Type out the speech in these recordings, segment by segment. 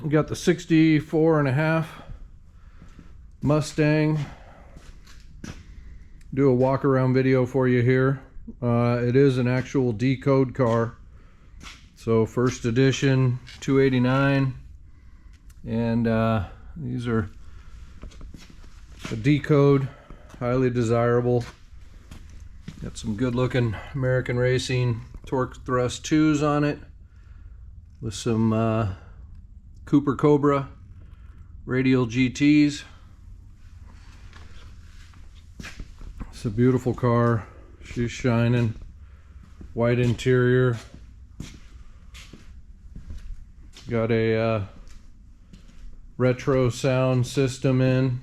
We got the 64.5 Mustang. Do a walk around video for you here. It is an actual decode car. So first edition, $289, and these are a decode, highly desirable. Got some good looking American Racing torque thrust 2s on it with some Cooper Cobra radial GTs. It's a beautiful car. She's shining. White interior. Got a retro sound system in.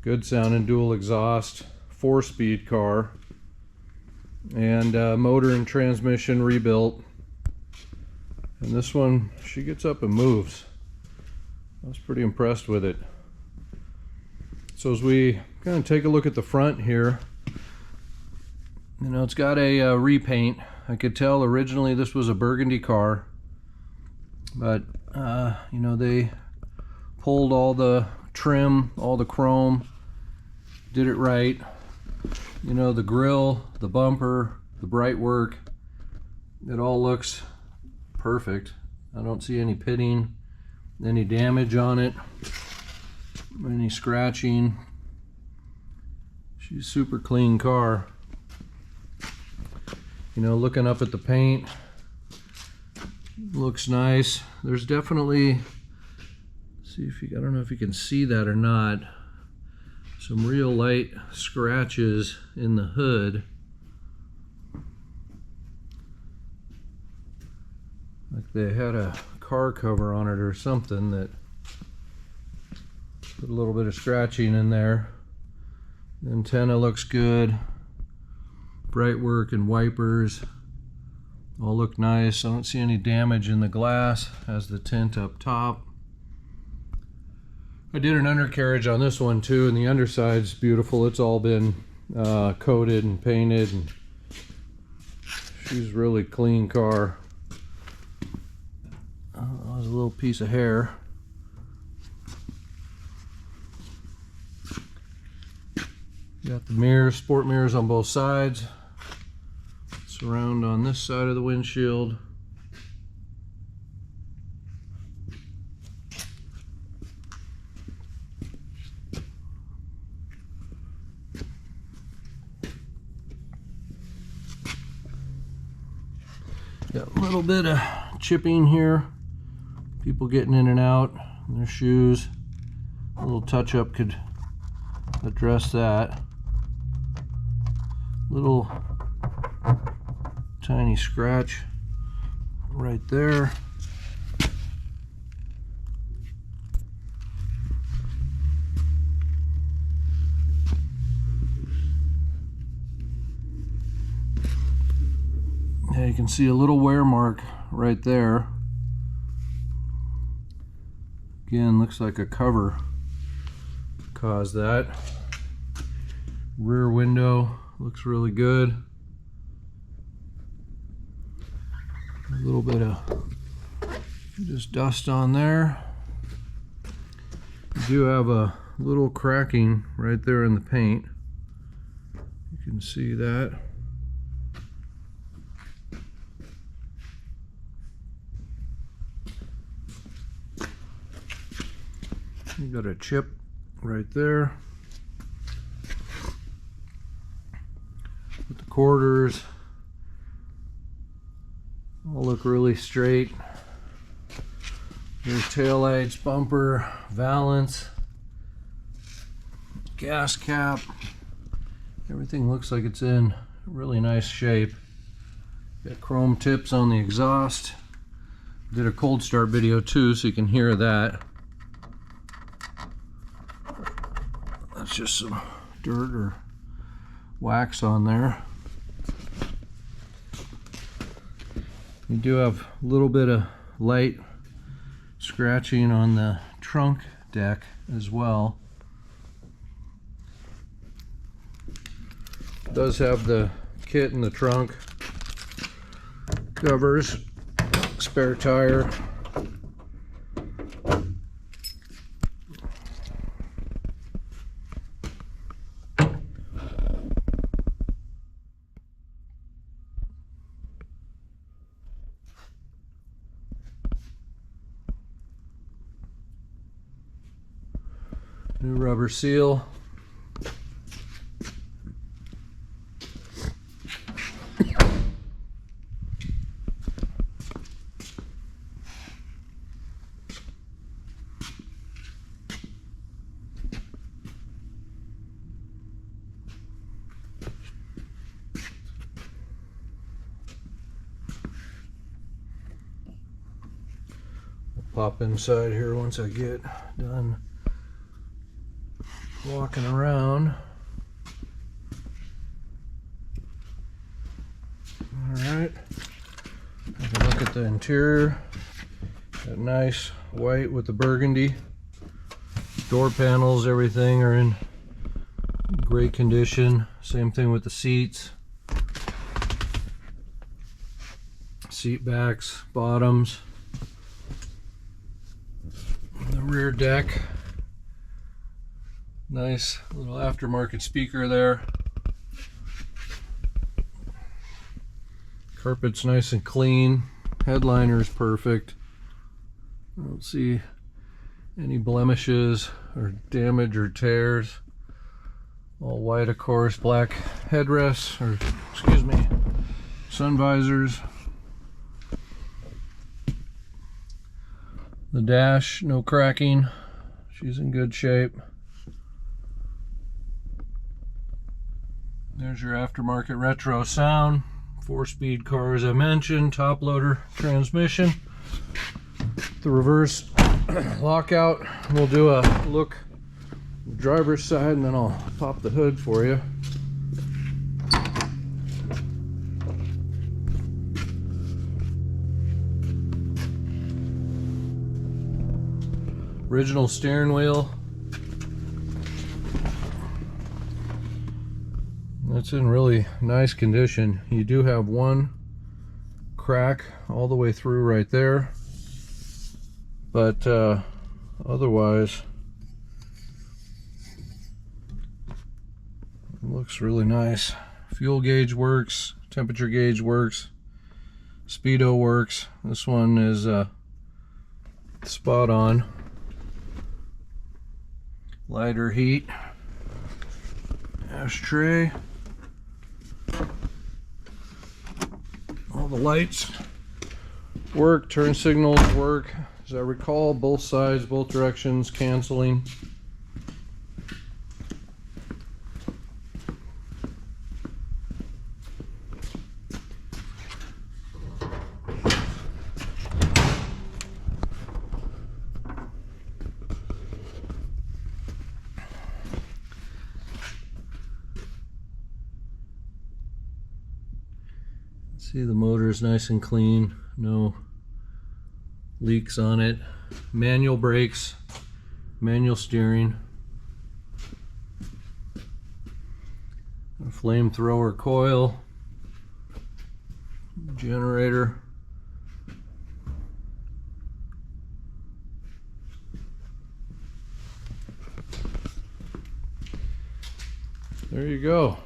Good sounding dual exhaust. 4-speed car. And motor and transmission rebuilt. And this one, she gets up and moves. I was pretty impressed with it. So as we kind of take a look at the front here, you know, it's got a repaint. I could tell originally this was a burgundy car, but you know, they pulled all the trim, all the chrome, did it right. You know, the grille, the bumper, the bright work, it all looks perfect. I don't see any pitting, any damage on it, any scratching. She's a super clean car. You know, looking up at the paint, looks nice. There's definitely, see if you, I don't know if you can see that or not, some real light scratches in the hood. Like they had a car cover on it or something that put a little bit of scratching in there. The antenna looks good. Bright work and wipers all look nice. I don't see any damage in the glass. Has the tint up top. I did an undercarriage on this one too, and the underside's beautiful. It's all been coated and painted, and she's a really clean car. Oh, there's a little piece of hair. Got the mirrors, sport mirrors on both sides. Surround on this side of the windshield. Got a little bit of chipping here. People getting in and out in their shoes. A little touch-up could address that. Little tiny scratch right there. Yeah, you can see a little wear mark right there. Again, looks like a cover caused that. Rear window looks really good. A little bit of just dust on there. You do have a little cracking right there in the paint. You can see that. You got a chip right there. With the quarters, all look really straight. There's taillights, bumper, valance, gas cap. Everything looks like it's in really nice shape. Got chrome tips on the exhaust. Did a cold start video too, so you can hear that. That's just some dirt or wax on there. You do have a little bit of light scratching on the trunk deck as well. It does have the kit in the trunk, covers, spare tire. New rubber seal. Pop inside here once I get done walking around. Alright, have a look at the interior. Got nice white with the burgundy. Door panels, everything are in great condition. Same thing with the seats. Seat backs, bottoms. The rear deck, nice little aftermarket speaker there. Carpet's nice and clean. Headliner's perfect. I don't see any blemishes or damage or tears. All white, of course. Black headrests, or excuse me, sun visors. The dash, no cracking. She's in good shape. There's your aftermarket retro sound. 4-speed car, as I mentioned. Top loader transmission. The reverse lockout. We'll do a look driver's side and then I'll pop the hood for you. Original steering wheel. It's in really nice condition. You do have one crack all the way through right there, but otherwise it looks really nice. Fuel gauge works, temperature gauge works, speedo works. This one is spot on. Lighter heat, ashtray, all the lights work, turn signals work. As I recall, both sides, both directions, canceling. See, the motor is nice and clean, no leaks on it. Manual brakes, manual steering. A flamethrower coil, generator. There you go.